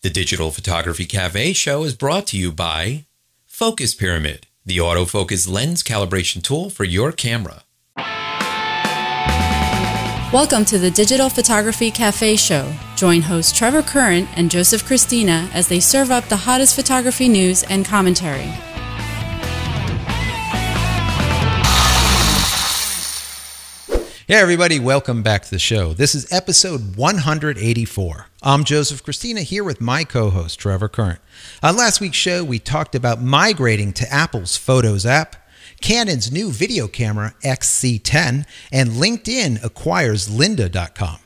The Digital Photography Cafe show is brought to you by Focus Pyramid, the autofocus lens calibration tool for your camera. Welcome to the Digital Photography Cafe show. Join hosts Trevor Current and Joseph Christina as they serve up the hottest photography news and commentary. Hey everybody, welcome back to the show. This is episode 184. I'm Joseph Christina here with my co-host Trevor Current. On last week's show, we talked about migrating to Apple's Photos app, Canon's new video camera XC10, and LinkedIn acquires lynda.com.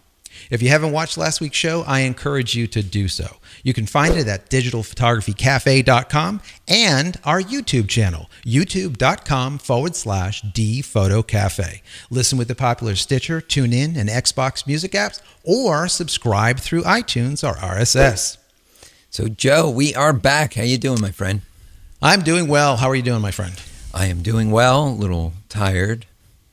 If you haven't watched last week's show, I encourage you to do so. You can find it at digitalphotographycafe.com and our YouTube channel, youtube.com/dphotocafe. Listen with the popular Stitcher, TuneIn, and Xbox music apps, or subscribe through iTunes or RSS. So, Joe, we are back. How you doing, my friend? I'm doing well. How are you doing, my friend? I am doing well, a little tired.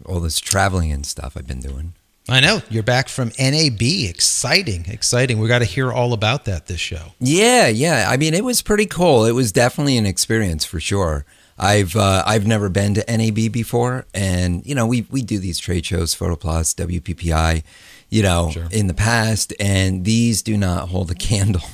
All this traveling and stuff I've been doing. I know. You're back from NAB. Exciting, exciting. We got to hear all about that this show. Yeah. I mean, it was pretty cool. It was definitely an experience for sure. I've never been to NAB before, and you know, we do these trade shows, PhotoPlus, WPPI, you know, sure, in the past, and these do not hold a candle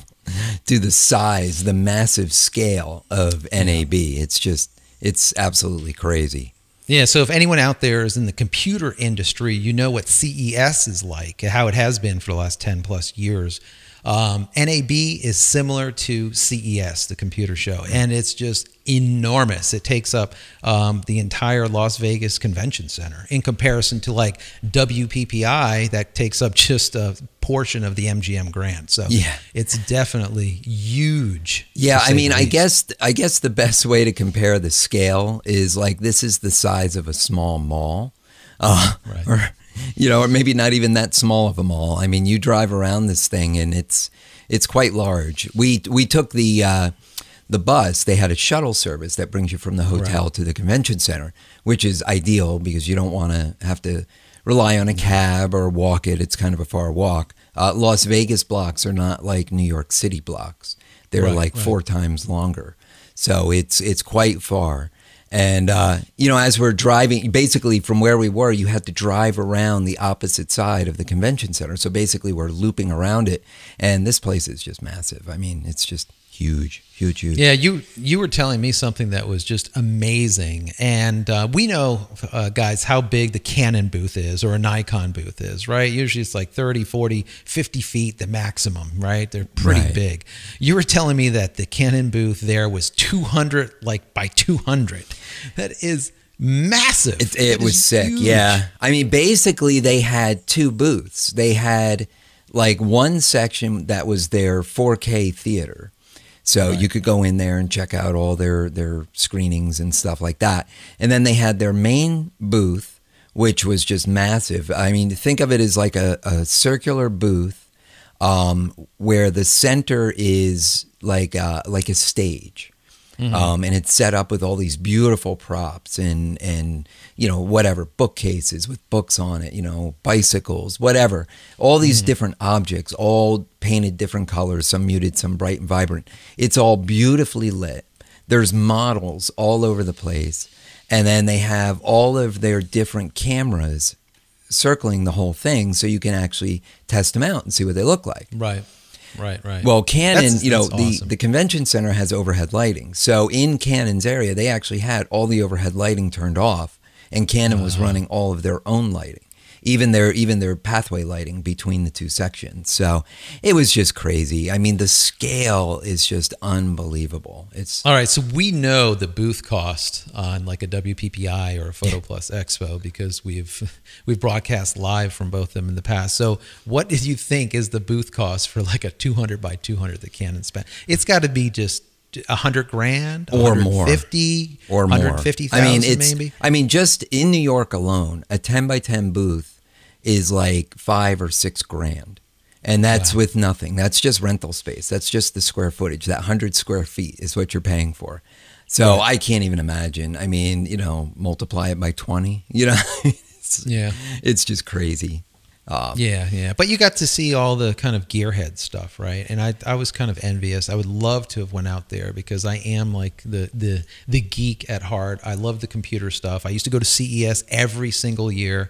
to the size, the massive scale of NAB. It's absolutely crazy. Yeah, so if anyone out there is in the computer industry, you know what CES is like, how it has been for the last 10 plus years. NAB is similar to CES, the computer show, and it's just enormous. It takes up the entire Las Vegas Convention Center in comparison to like WPPI that takes up just a portion of the MGM Grand. So yeah, it's definitely huge. Yeah, I mean, I guess the best way to compare the scale is like this is the size of a small mall, right, or you know, or maybe not even that small of a mall. I mean, you drive around this thing and it's quite large. We took the bus. They had a shuttle service that brings you from the hotel right to the convention center, which is ideal because you don't want to have to rely on a cab or walk it. It's kind of a far walk. Las Vegas blocks are not like New York City blocks. They're like 4 times longer. So it's quite far. And, you know, as we're driving, basically from where we were, you had to drive around the opposite side of the convention center. So basically we're looping around it. And this place is just massive. I mean, it's just huge. Yeah, you were telling me something that was just amazing. And we know, guys, how big the Canon booth is or a Nikon booth is, right? Usually it's like 30, 40, 50 feet, the maximum, right? They're pretty big. You were telling me that the Canon booth there was 200, like by 200. That is massive. It was sick, huge. Yeah. I mean, basically they had 2 booths. They had like one section that was their 4K theater. So you could go in there and check out all their screenings and stuff like that. And then they had their main booth, which was just massive. I mean, think of it as like a circular booth where the center is like a stage. Mm-hmm. And it's set up with all these beautiful props and you know, whatever, bookcases with books on it, you know, bicycles, whatever. All these different objects, all painted different colors, some muted, some bright and vibrant. It's all beautifully lit. There's models all over the place. And then they have all of their different cameras circling the whole thing so you can actually test them out and see what they look like. Right. Well, Canon, you know, awesome. The convention center has overhead lighting. So in Canon's area, they actually had all the overhead lighting turned off, and Canon was running all of their own lighting, even their pathway lighting between the 2 sections. So it was just crazy. I mean, the scale is just unbelievable. It's all right. So we know the booth cost on like a WPPI or a PhotoPlus Expo because we've broadcast live from both of them in the past. So what did you think is the booth cost for like a 200 by 200 that Canon spent? It's got to be just $100,000 or more, 150 or more, 150,000 maybe. I mean, just in New York alone, a 10 by 10 booth is like $5 or $6 grand, and that's with nothing. That's just rental space. That's just the square footage. That 100 square feet is what you're paying for. So I can't even imagine. I mean, you know, multiply it by 20. You know, it's just crazy. Yeah. But you got to see all the kind of gearhead stuff, right? And I was kind of envious. I would love to have went out there because I am like the geek at heart. I love the computer stuff. I used to go to CES every single year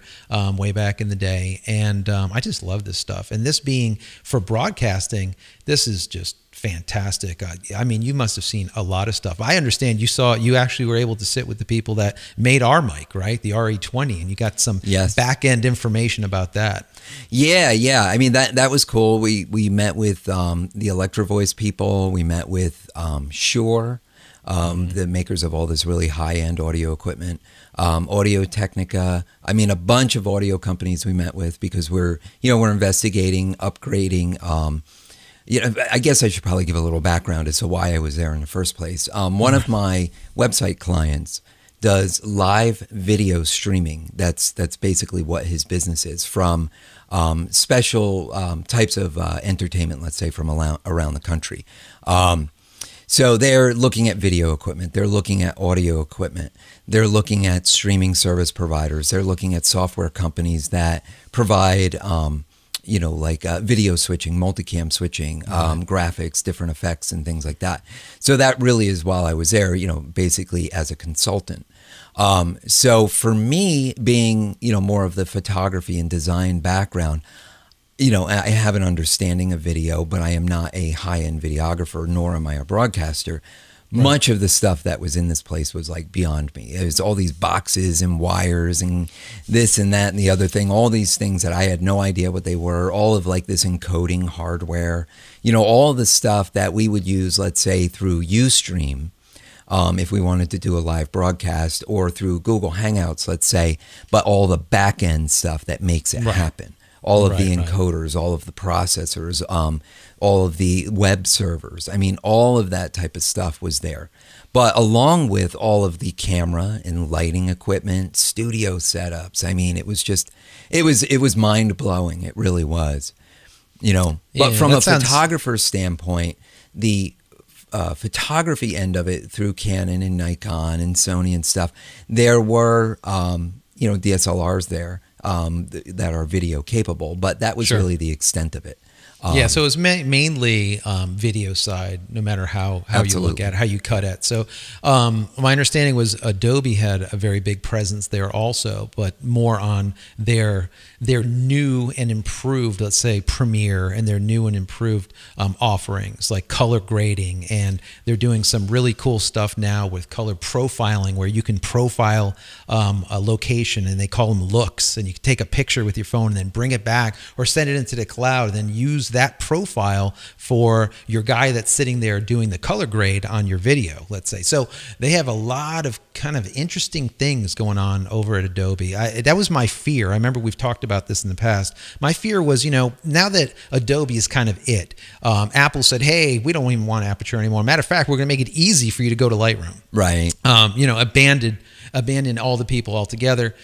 way back in the day. And I just love this stuff. And this being for broadcasting, this is just fantastic. I mean, you must have seen a lot of stuff. I understand you actually were able to sit with the people that made our mic, right? The RE20, and you got some back end information about that. Yeah. I mean, that was cool. We met with the Electro Voice people. We met with Shure, the makers of all this really high end audio equipment. Audio Technica. I mean, a bunch of audio companies we met with because we're investigating, upgrading. I guess I should probably give a little background as to why I was there in the first place. One of my website clients does live video streaming. That's basically what his business is, from special types of entertainment, let's say from around the country. So they're looking at video equipment. They're looking at audio equipment. They're looking at streaming service providers. They're looking at software companies that provide like video switching, multicam switching, graphics, different effects and things like that. So that really is while I was there, basically as a consultant. So for me, being, more of the photography and design background, I have an understanding of video, but I am not a high-end videographer, nor am I a broadcaster. Right. Much of the stuff that was in this place was like beyond me. It was all these boxes and wires and this and that and the other thing, all these things that I had no idea what they were, all of like this encoding hardware, all the stuff that we would use, let's say through Ustream, if we wanted to do a live broadcast, or through Google Hangouts, let's say, but all the back end stuff that makes it happen. All of the encoders, all of the processors, all of the web servers. I mean, all of that type of stuff was there. But along with all of the camera and lighting equipment, studio setups, I mean, it was just, it was mind-blowing. It really was, But from a photographer's standpoint, the photography end of it through Canon and Nikon and Sony and stuff, there were, DSLRs there. That are video capable, but that was really the extent of it. So it was mainly video side, no matter how you look at it, how you cut it. So my understanding was Adobe had a very big presence there also, but more on their new and improved, let's say, Premiere, and their new and improved offerings like color grading, and they're doing some really cool stuff now with color profiling, where you can profile a location, and they call them looks, and you can take a picture with your phone and then bring it back or send it into the cloud, and then use that profile for your guy that's sitting there doing the color grade on your video, let's say. So they have a lot of kind of interesting things going on over at Adobe. That was my fear. I remember we've talked about this in the past. My fear was, now that Adobe is kind of it, Apple said, hey, we don't even want Aperture anymore. Matter of fact, we're going to make it easy for you to go to Lightroom. Right. Abandon all the people altogether,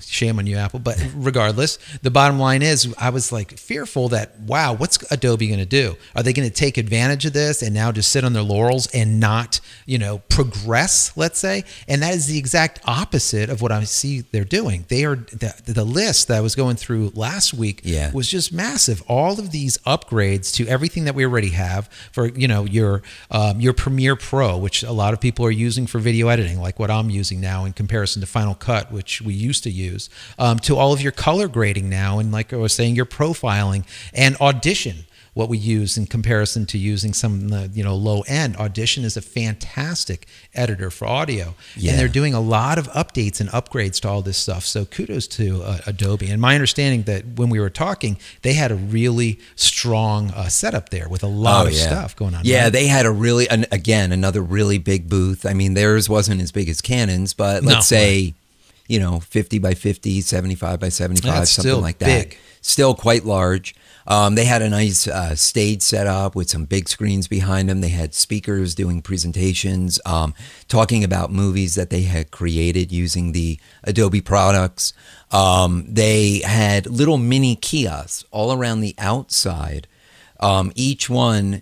shame on you, Apple. But regardless, the bottom line is I was like fearful that, wow, what's Adobe going to do? Are they going to take advantage of this and now just sit on their laurels and not, progress, let's say? And that is the exact opposite of what I see they're doing. They are the list that I was going through last week was just massive. All of these upgrades to everything that we already have for, your Premiere Pro, which a lot of people are using for video editing, like what I'm using now in comparison to Final Cut, which we used to use, to all of your color grading now, and like I was saying, your profiling and Audition, what we use in comparison to using some of the low end. Audition is a fantastic editor for audio, and they're doing a lot of updates and upgrades to all this stuff. So kudos to Adobe. And my understanding that when we were talking, they had a really strong setup there with a lot of stuff going on. Yeah, they had another really big booth. I mean, theirs wasn't as big as Canon's, but let's say, 50 by 50, 75 by 75, something like that. Big. Still quite large. They had a nice stage set up with some big screens behind them. They had speakers doing presentations, talking about movies that they had created using the Adobe products. They had little mini kiosks all around the outside, each one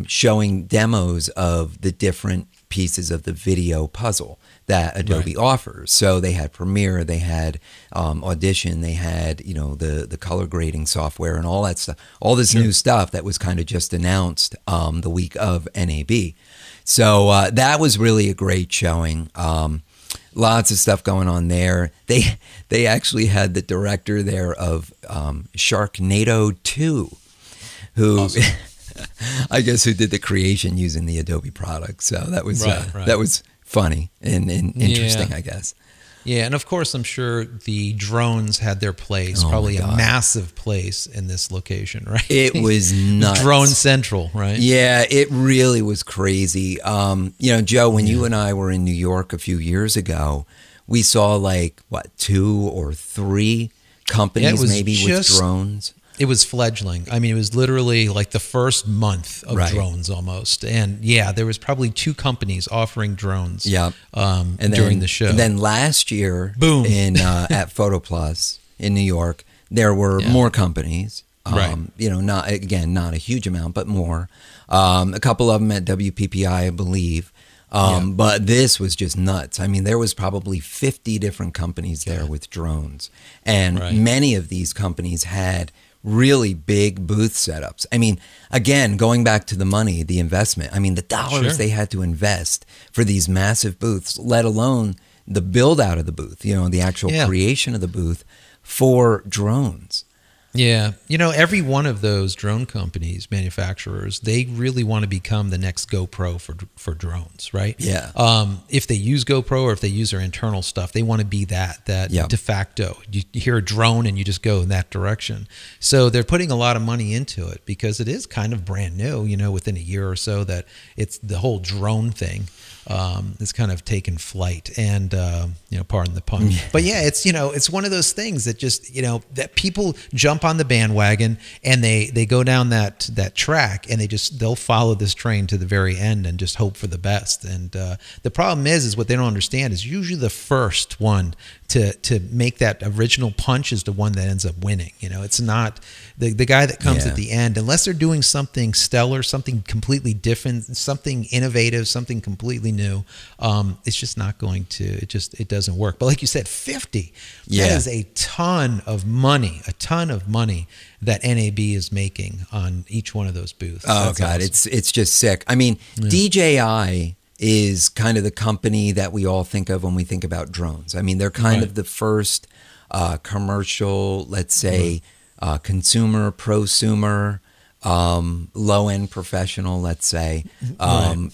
showing demos of the different pieces of the video puzzle that Adobe offers. So they had Premiere, they had Audition, they had, the color grading software and all that stuff, all this new stuff that was kind of just announced the week of NAB. So that was really a great showing. Lots of stuff going on there. They actually had the director there of Sharknado 2, who awesome. I guess who did the creation using the Adobe product. So that was that was funny and interesting, I guess. Yeah, and of course, I'm sure the drones had their place, probably a massive place in this location, right? It was nuts. Drone Central, right? Yeah, it really was crazy. Joe, when you and I were in New York a few years ago, we saw 2 or 3 companies maybe with drones. It was fledgling. I mean, it was literally like the first month of drones almost. And yeah, there was probably 2 companies offering drones during the show. And then last year, boom, at PhotoPlus in New York, there were more companies. Not a huge amount, but more. A couple of them at WPPI, I believe. But this was just nuts. I mean, there was probably 50 different companies there with drones. And many of these companies had really big booth setups. I mean, again, going back to the money, the investment, I mean, the dollars they had to invest for these massive booths, let alone the build out of the booth, the actual creation of the booth for drones. Yeah. Every one of those drone companies, manufacturers, they really want to become the next GoPro for drones, right? Yeah. If they use GoPro or if they use their internal stuff, they want to be that de facto. You hear a drone and you just go in that direction. So they're putting a lot of money into it because it is kind of brand new, within a year or so that it's the whole drone thing. It's kind of taken flight and, pardon the pun, but yeah, it's one of those things that just, that people jump on the bandwagon and they go down that track and they'll follow this train to the very end and just hope for the best. And, the problem is what they don't understand is usually the first one to make that original punch is the one that ends up winning. It's not the guy that comes at the end, unless they're doing something stellar, something completely different, something innovative, something completely new. It's just not going to, it doesn't work. But like you said, 50, that is a ton of money that NAB is making on each one of those booths. Oh, That's God, awesome. it's just sick. I mean, DJI is kind of the company that we all think of when we think about drones. I mean, they're kind of the first commercial, let's say, consumer, prosumer, low-end professional, let's say,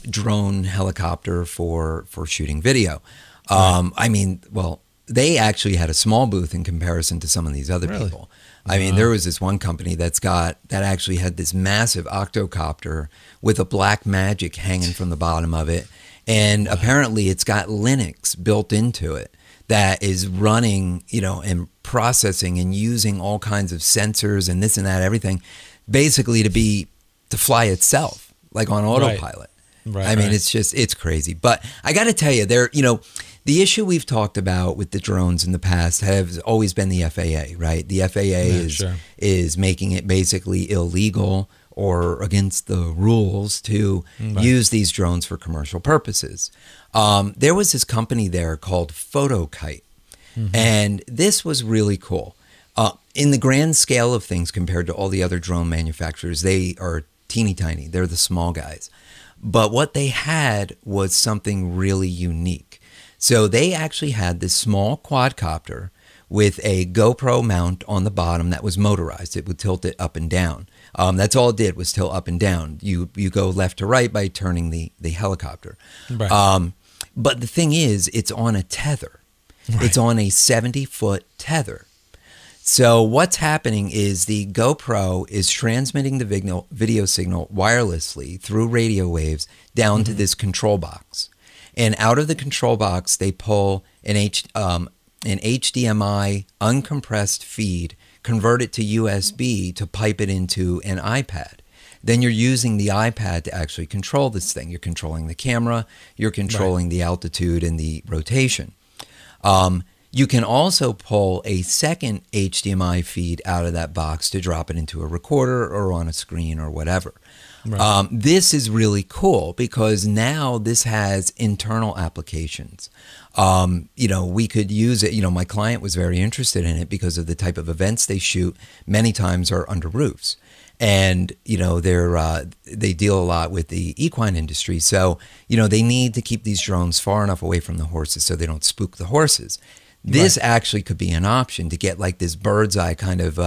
drone helicopter for shooting video. I mean, well, they actually had a small booth in comparison to some of these other people. I mean, there was this one company that actually had this massive octocopter with a Blackmagic hanging from the bottom of it. And apparently it's got LinX built into it that is running, and processing and using all kinds of sensors and this and that, everything, basically to fly itself, like on autopilot. I mean, it's crazy. But I got to tell you, the issue we've talked about with the drones in the past has always been the FAA, right? The FAA is making it basically illegal or against the rules to use these drones for commercial purposes. There was this company there called FotoKite, and this was really cool. In the grand scale of things compared to all the other drone manufacturers, they are teeny tiny. They're the small guys. But what they had was something really unique. So they actually had this small quadcopter with a GoPro mount on the bottom that was motorized. It would tilt it up and down. That's all it did was tilt up and down. You go left to right by turning the helicopter. But the thing is, it's on a tether. It's on a 70-foot tether. So what's happening is the GoPro is transmitting the video signal wirelessly through radio waves down to this control box. And out of the control box, they pull an HDMI uncompressed feed, convert it to USB to pipe it into an iPad. Then you're using the iPad to actually control this thing. You're controlling the camera, you're controlling the altitude and the rotation. You can also pull a second HDMI feed out of that box to drop it into a recorder or on a screen or whatever. Right. This is really cool because now this has internal applications. We could use it. My client was very interested in it because of the type of events they shoot. Many times are under roofs. And, they deal a lot with the equine industry. So, they need to keep these drones far enough away from the horses so they don't spook the horses. This actually could be an option to get like this bird's eye kind of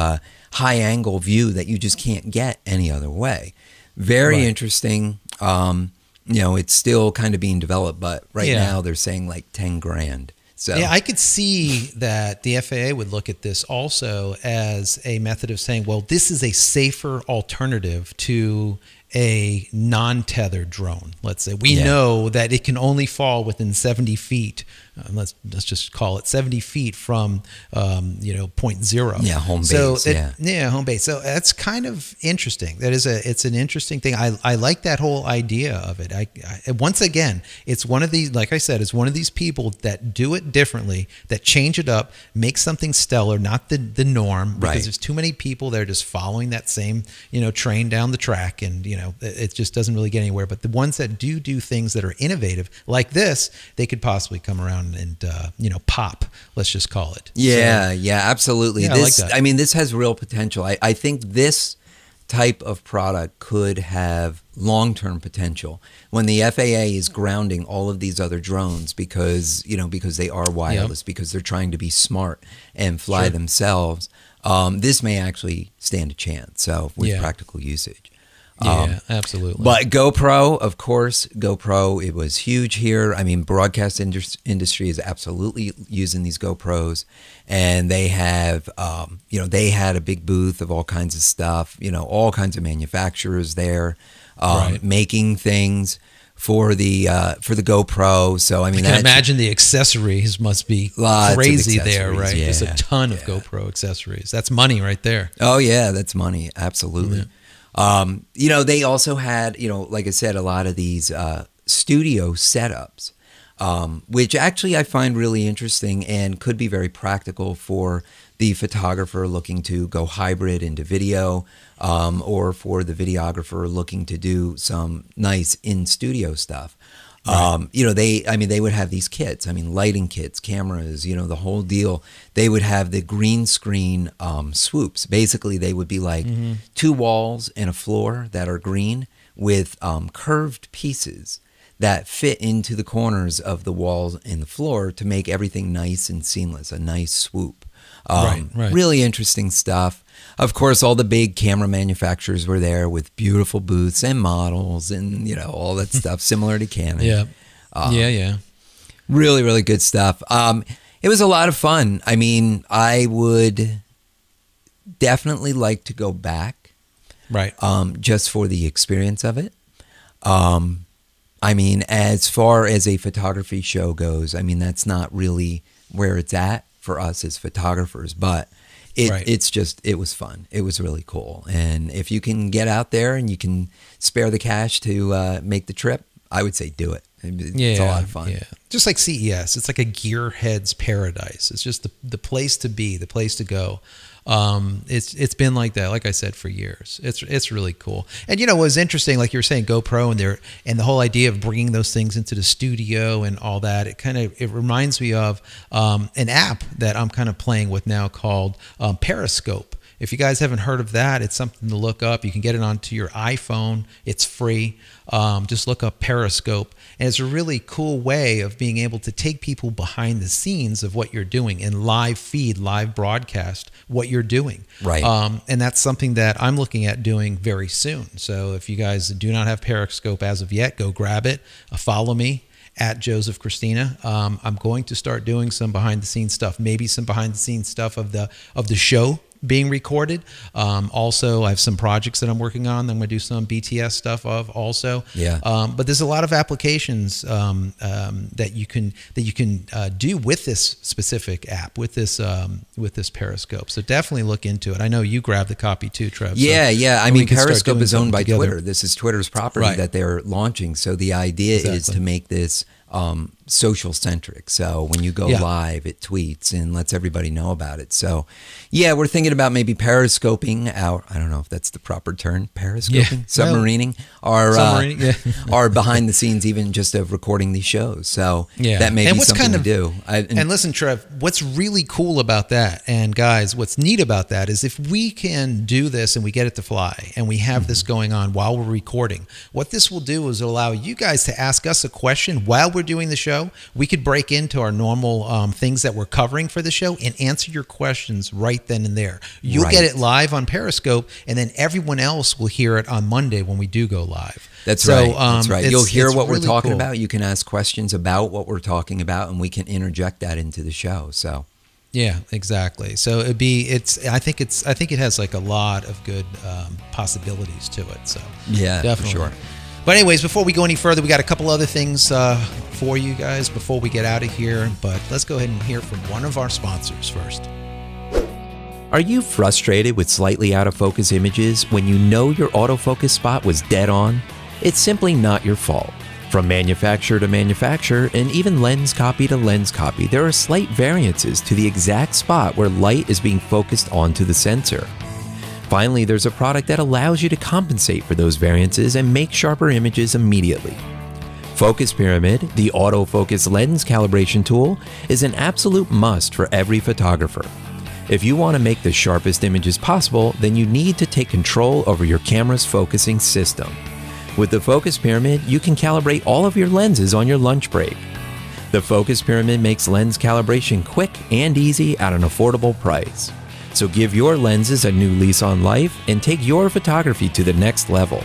high angle view that you just can't get any other way. Very interesting. It's still kind of being developed, but now they're saying like 10 grand. So yeah, I could see that the FAA would look at this also as a method of saying, well, this is a safer alternative to a non-tethered drone. Let's say we know that it can only fall within 70 feet. Let's just call it 70 feet from point zero. Yeah, home base. Home base. So that's kind of interesting. It's an interesting thing. I like that whole idea of it. I once again, it's one of these, like I said, it's one of these people that do it differently, that change it up, make something stellar, not the norm, because there's too many people that are just following that same train down the track, and it just doesn't really get anywhere. But the ones that do things that are innovative like this, they could possibly come around and pop, let's just call it. Yeah, absolutely. Yeah, This, I like that. I mean, this has real potential. I think this type of product could have long-term potential when the FAA is grounding all of these other drones because they are wireless, because they're trying to be smart and fly themselves. This may actually stand a chance. So with practical usage. Absolutely. But GoPro, of course, it was huge here. I mean, broadcast industry is absolutely using these GoPros, and they have, they had a big booth of all kinds of stuff, all kinds of manufacturers there, making things for the GoPro. So I mean, I can imagine the accessories must be crazy there, right? Yeah, just a ton of GoPro accessories. That's money right there. Oh yeah, that's money. Absolutely. They also had, like I said, a lot of these studio setups, which actually I find really interesting and could be very practical for the photographer looking to go hybrid into video, or for the videographer looking to do some nice in-studio stuff. They would have these kits, lighting kits, cameras, the whole deal. They would have the green screen swoops. Basically, they would be like two walls and a floor that are green with curved pieces that fit into the corners of the walls and the floor to make everything nice and seamless, a nice swoop. Really interesting stuff. Of course, all the big camera manufacturers were there with beautiful booths and models and, all that stuff similar to Canon. Really, really good stuff. It was a lot of fun. I mean, I would definitely like to go back. Just for the experience of it. As far as a photography show goes, that's not really where it's at for us as photographers, but it was fun. It was really cool. And if you can get out there and you can spare the cash to make the trip, I would say do it. It's a lot of fun. Yeah. Just like CES, it's like a gearhead's paradise. It's just the place to be, the place to go. It's been like that, like I said, for years. It's really cool. And what was interesting, like you were saying, GoPro and the whole idea of bringing those things into the studio and all that. It reminds me of an app that I'm kind of playing with now called Periscope. If you guys haven't heard of that, it's something to look up. You can get it onto your iPhone. It's free. Just look up Periscope. And it's a really cool way of being able to take people behind the scenes of what you're doing and live feed, live broadcast what you're doing. And that's something that I'm looking at doing very soon. So if you guys do not have Periscope as of yet, go grab it. Follow me at Joseph Christina. I'm going to start doing some behind the scenes stuff, maybe some behind the scenes stuff of the show being recorded. Also, I have some projects that I'm working on that I'm going to do some BTS stuff of also. But there's a lot of applications that you can do with this specific app, with this Periscope. So definitely look into it. I know you grabbed the copy too, Trev. I mean, Periscope is owned by Twitter. This is Twitter's property that they're launching. So the idea is to make this social centric. So when you go live, it tweets and lets everybody know about it. So yeah, we're thinking about maybe periscoping our, I don't know if that's the proper term, periscoping, submarining, our behind the scenes, even just of recording these shows. So that may be something to do. And listen, Trev, what's really cool about that, and guys, what's neat about that is if we can do this and we get it to fly and we have this going on while we're recording, what this will do is allow you guys to ask us a question while we're doing the show. We could break into our normal things that we're covering for the show and answer your questions right then and there. You'll get it live on Periscope, and then everyone else will hear it on Monday when we do go live. That's right. That's right. You'll hear what we're talking about. You can ask questions about what we're talking about, and we can interject that into the show. So. Yeah, exactly. So I think it has like a lot of good possibilities to it. So yeah, definitely. For sure. But anyways, before we go any further, we got a couple other things for you guys before we get out of here. But let's go ahead and hear from one of our sponsors first. Are you frustrated with slightly out of focus images when you know your autofocus spot was dead on? It's simply not your fault. From manufacturer to manufacturer, and even lens copy to lens copy, there are slight variances to the exact spot where light is being focused onto the sensor. Finally, there's a product that allows you to compensate for those variances and make sharper images immediately. Focus Pyramid, the autofocus lens calibration tool, is an absolute must for every photographer. If you want to make the sharpest images possible, then you need to take control over your camera's focusing system. With the Focus Pyramid, you can calibrate all of your lenses on your lunch break. The Focus Pyramid makes lens calibration quick and easy at an affordable price. So give your lenses a new lease on life and take your photography to the next level.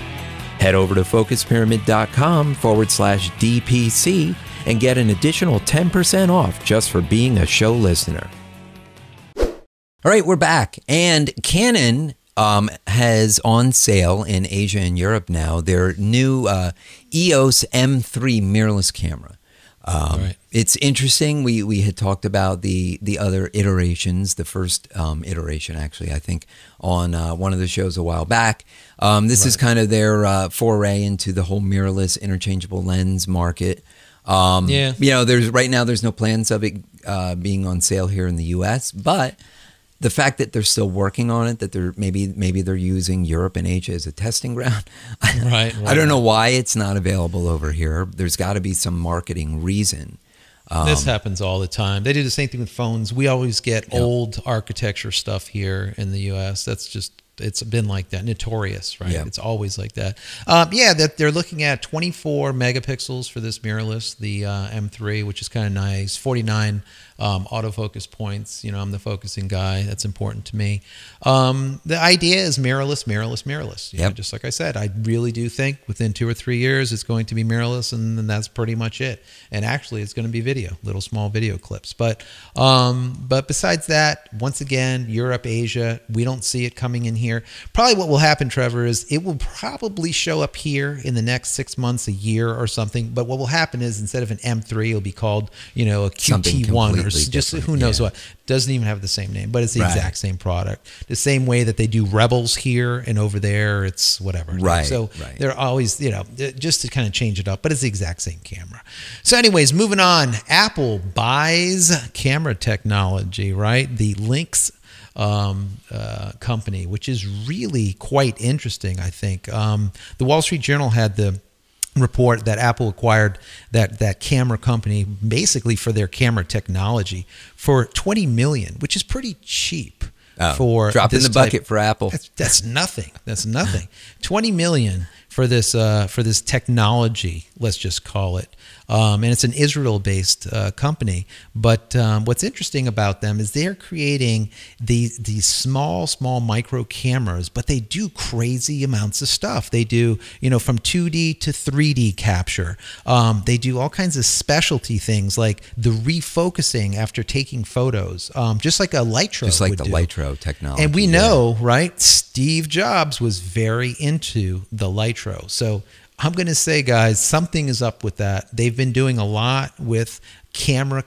Head over to focuspyramid.com/DPC and get an additional 10% off just for being a show listener. All right, we're back. And Canon has on sale in Asia and Europe now their new EOS M3 mirrorless camera. It's interesting. We had talked about the other iterations, the first iteration, actually, I think, on one of the shows a while back. This is kind of their foray into the whole mirrorless interchangeable lens market. You know, right now there's no plans of it being on sale here in the U.S., but the fact that they're still working on it, that they're maybe they're using Europe and Asia as a testing ground. I don't know why it's not available over here. There's got to be some marketing reason. This happens all the time. They do the same thing with phones. We always get old architecture stuff here in the U.S. That's just, it's been like that, notorious, right? It's always like that. That they're looking at 24 megapixels for this mirrorless, the M3, which is kind of nice. 49 autofocus points. You know, I'm the focusing guy. That's important to me. The idea is mirrorless, mirrorless, mirrorless. You know, just like I said, I really do think within 2 or 3 years it's going to be mirrorless, and then that's pretty much it. And actually, it's going to be video, little small video clips. But besides that, once again, Europe, Asia, we don't see it coming in here. Probably what will happen, Trevor, is it will probably show up here in the next 6 months, a year or something. But what will happen is instead of an M3, it'll be called, you know, a QT1 or just who knows what. Doesn't even have the same name, but it's the exact same product. The same way that they do Rebels here and over there, it's whatever. So they're always, you know, just to kind of change it up, but it's the exact same camera. So anyways, moving on. Apple buys camera technology, right? The LinX company, which is really quite interesting, I think. The Wall Street Journal had the report that Apple acquired that camera company basically for their camera technology for $20 million, which is pretty cheap. For drop in the bucket for Apple. That's nothing. That's nothing. $20 million for this technology, let's just call it. And it's an Israel-based company. But what's interesting about them is they're creating these small micro cameras, but they do crazy amounts of stuff. They do, you know, from 2D to 3D capture. They do all kinds of specialty things like the refocusing after taking photos, just like a Lytro Just like would the do. Lytro technology. And we know, right, Steve Jobs was very into the Lytro. So I'm going to say, guys, something is up with that. They've been doing a lot with camera.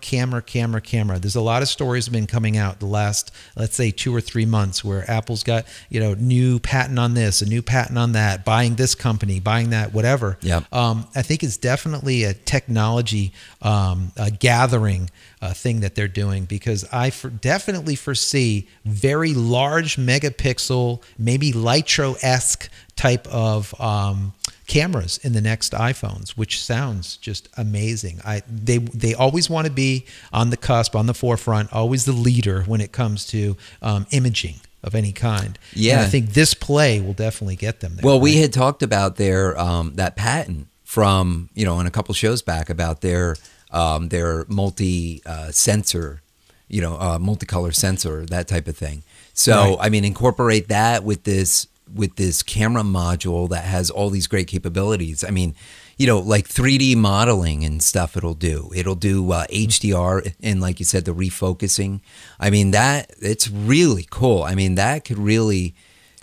There's a lot of stories have been coming out the last, let's say, 2 or 3 months where Apple's got, new patent on this, a new patent on that, buying this company, buying that, whatever. Yep. I think it's definitely a technology gathering thing that they're doing, because I definitely foresee very large megapixel, maybe Litro-esque type of cameras in the next iPhones, which sounds just amazing. They always want to be on the cusp, on the forefront, always the leader when it comes to imaging of any kind. Yeah, and I think this play will definitely get them there. Well, we had talked about their that patent from in a couple shows back about their multi sensor, multicolor sensor, that type of thing. So right. I mean, incorporate that with this camera module that has all these great capabilities. I mean, like 3D modeling and stuff it'll do. It'll do HDR and, like you said, the refocusing. I mean, it's really cool. I mean, that could really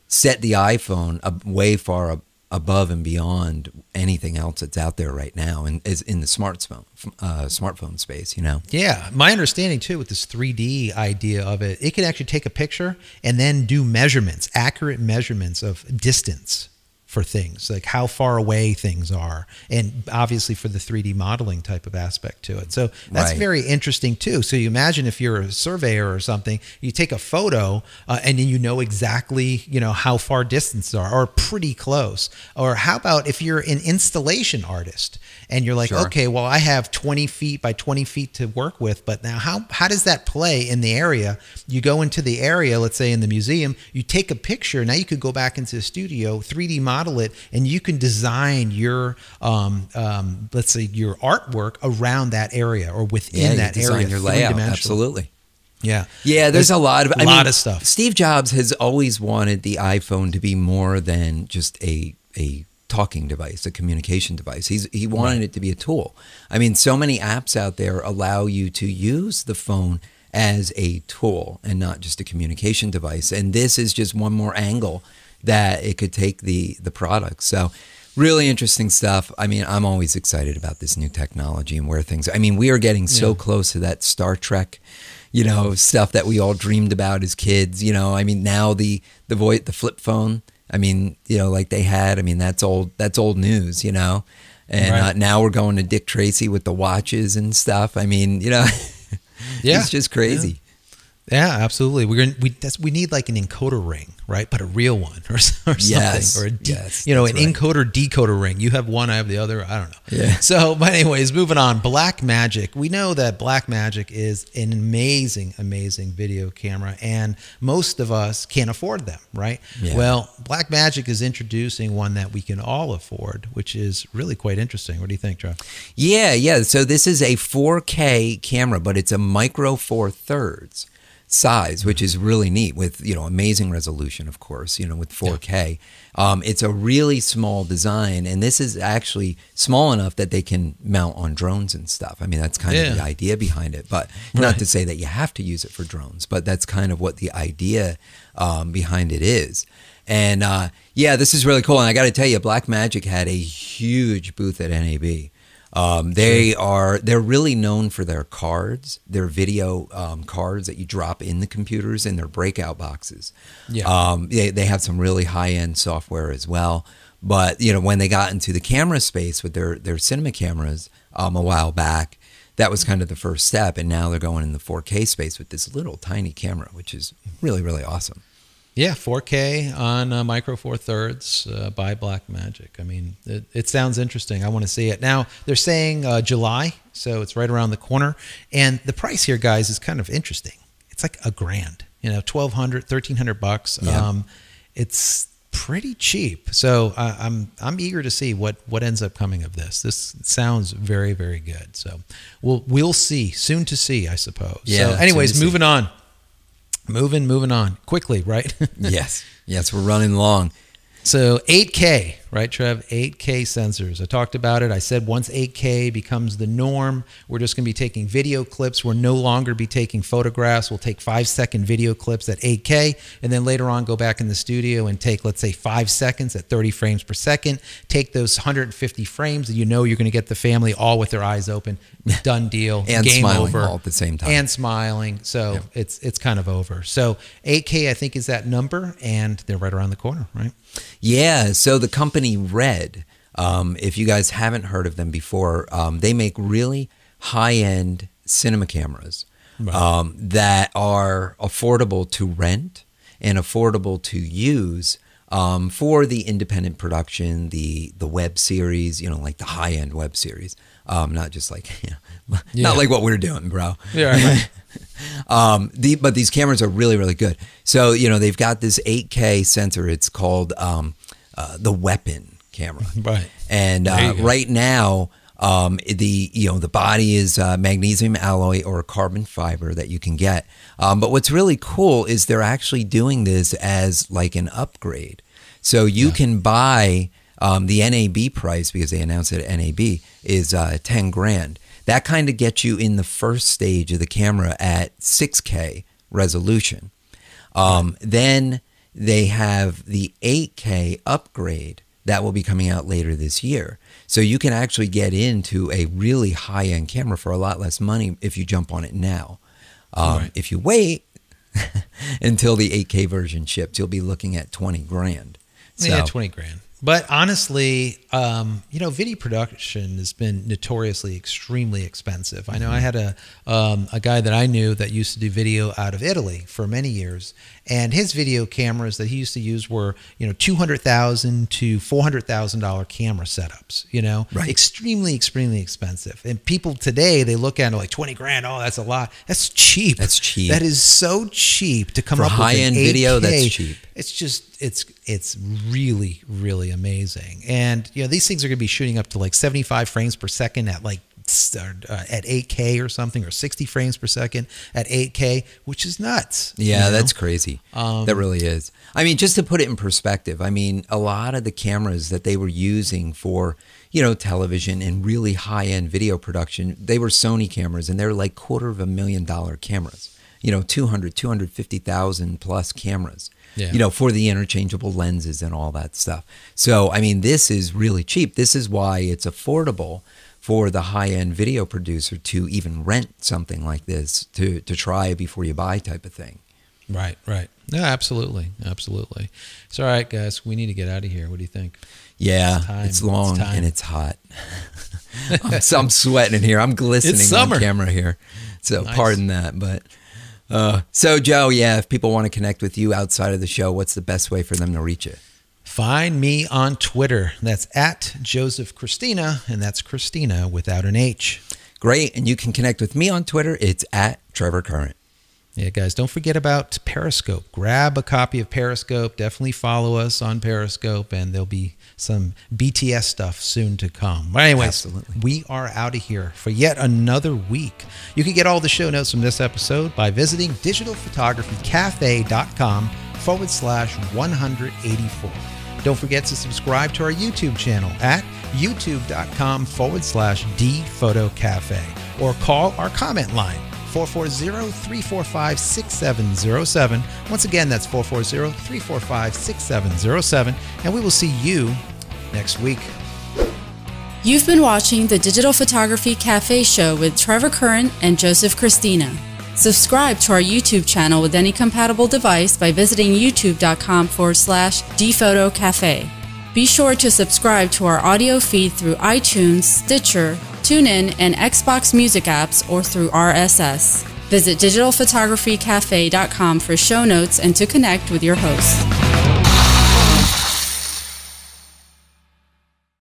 set the iPhone way far above and beyond anything else that's out there right now, and is in the smartphone space, Yeah, my understanding too with this 3D idea of it, it can actually take a picture and then do measurements, accurate measurements of distance for things, like how far away things are, and obviously for the 3D modeling type of aspect to it. So that's right. very interesting too. So you imagine if you're a surveyor or something, you take a photo and then exactly how far distances are, or pretty close. Or how about if you're an installation artist and you're like, sure. okay, well, I have 20 feet by 20 feet to work with, but now how does that play in the area? You go into the area, let's say in the museum, you take a picture. Now you could go back into the studio, 3D model it, and you can design your let's say your artwork around that area or within that area. Your layout, absolutely. Yeah, there's a lot of stuff. Steve Jobs has always wanted the iPhone to be more than just a talking device, a communication device. He wanted it to be a tool. I mean, so many apps out there allow you to use the phone as a tool and not just a communication device. And this is just one more angle that it could take the product. So really interesting stuff. I mean, I'm always excited about this new technology and where things, I mean, we are getting so close to that Star Trek, stuff that we all dreamed about as kids, I mean, now the flip phone, I mean, like they had, I mean, that's old news, and right. Now we're going to Dick Tracy with the watches and stuff. I mean, it's just crazy. Yeah, absolutely. We need like an encoder ring, right? But a real one or something. Yes, or an encoder decoder ring. You have one, I have the other. I don't know. Yeah. So, but anyways, moving on. Blackmagic. We know that Blackmagic is an amazing video camera, and most of us can't afford them, right? Yeah. Well, Blackmagic is introducing one that we can all afford, which is really quite interesting. What do you think, Trev? Yeah. So this is a 4K camera, but it's a micro four thirds size, which is really neat, with amazing resolution, of course, with 4K. It's a really small design, and this is actually small enough that they can mount on drones and stuff. I mean, that's kind of the idea behind it, but not to say that you have to use it for drones, but that's kind of what the idea behind it is. And this is really cool. And I got to tell you, Blackmagic had a huge booth at NAB. They're really known for their cards, their video cards that you drop in the computers in their breakout boxes. Yeah. They have some really high-end software as well. But when they got into the camera space with their cinema cameras a while back, that was kind of the first step. And now they're going in the 4K space with this little tiny camera, which is really, really awesome. Yeah, 4K on Micro Four Thirds by Blackmagic. I mean, it sounds interesting. I want to see it. Now, they're saying July, so it's right around the corner. And the price here, guys, is kind of interesting. It's like $1,000, $1,200, $1,300. Yeah. It's pretty cheap. So I'm eager to see what ends up coming of this. This sounds very, very good. So we'll see. Soon to see, I suppose. Yeah, so anyways, moving on. Moving on quickly, right? Yes, we're running long. So 8K, Right, Trev? 8K sensors. I talked about it. I said once 8K becomes the norm, we're just going to be taking video clips. We'll no longer be taking photographs. We'll take 5-second video clips at 8K, and then later on go back in the studio and take, let's say, 5 seconds at 30 frames per second. Take those 150 frames, and you know you're going to get the family all with their eyes open. Done deal. And game smiling over. all at the same time. And smiling. So it's kind of over. So 8K, I think, is that number, and they're right around the corner, right? Yeah, so the company Red, if you guys haven't heard of them before, they make really high-end cinema cameras that are affordable to rent and affordable to use for the independent production, the web series, you know, like the high-end web series, not just like, not like what we're doing, bro. Yeah, right. But these cameras are really, really good. So, you know, they've got this 8K sensor. It's called the Weapon camera. Right. And right now, the body is magnesium alloy or carbon fiber that you can get. But what's really cool is they're actually doing this as like an upgrade. So you can buy the NAB price, because they announced it at NAB, is 10 grand. That kind of gets you in the first stage of the camera at 6K resolution. Then they have the 8K upgrade that will be coming out later this year. So you can actually get into a really high-end camera for a lot less money if you jump on it now. If you wait until the 8K version ships, you'll be looking at 20 grand. So, yeah, 20 grand. But honestly, you know, video production has been notoriously extremely expensive. I know I had a guy that I knew that used to do video out of Italy for many years, and his video cameras that he used to use were, you know, $200,000 to $400,000 camera setups. You know, extremely expensive. And people today, they look at it like 20 grand. Oh, that's a lot. That's cheap. That's cheap. That is so cheap to come for up with high-end video. That's cheap. It's just it's really amazing. And you know, these things are going to be shooting up to like 75 frames per second at like at 8K or something, or 60 frames per second at 8K, which is nuts. Yeah, that's crazy. That really is. I mean, just to put it in perspective, I mean, a lot of the cameras that they were using for, you know, television and really high-end video production, they were Sony cameras, and they're like $250,000 cameras. You know, 250,000 plus cameras. Yeah. You know, for the interchangeable lenses and all that stuff. So, I mean, this is really cheap. This is why it's affordable for the high-end video producer to even rent something like this to try before you buy type of thing. Right. No, absolutely. So, all right, guys, we need to get out of here. What do you think? Yeah, it's long and it's hot. I'm sweating in here. I'm glistening on camera here. So pardon that, but... So Joe, if people want to connect with you outside of the show, what's the best way for them to reach you? Find me on Twitter. That's at Joseph Christina, and that's Christina without an H. Great. And you can connect with me on Twitter. It's at Trevor Current. Yeah, guys, don't forget about Periscope. Grab a copy of Periscope. Definitely follow us on Periscope, and there'll be some BTS stuff soon to come. But anyways, we are out of here for yet another week. You can get all the show notes from this episode by visiting digitalphotographycafe.com/184. Don't forget to subscribe to our YouTube channel at youtube.com/dphotocafe, or call our comment line 440-345-6707. Once again, that's 440-345-6707, and we will see you next week. You've been watching the Digital Photography Cafe Show with Trevor Current and Joseph Christina. Subscribe to our YouTube channel with any compatible device by visiting youtube.com/dphotocafe. Be sure to subscribe to our audio feed through iTunes, Stitcher, TuneIn, and Xbox Music apps, or through RSS. Visit digitalphotographycafe.com for show notes and to connect with your host.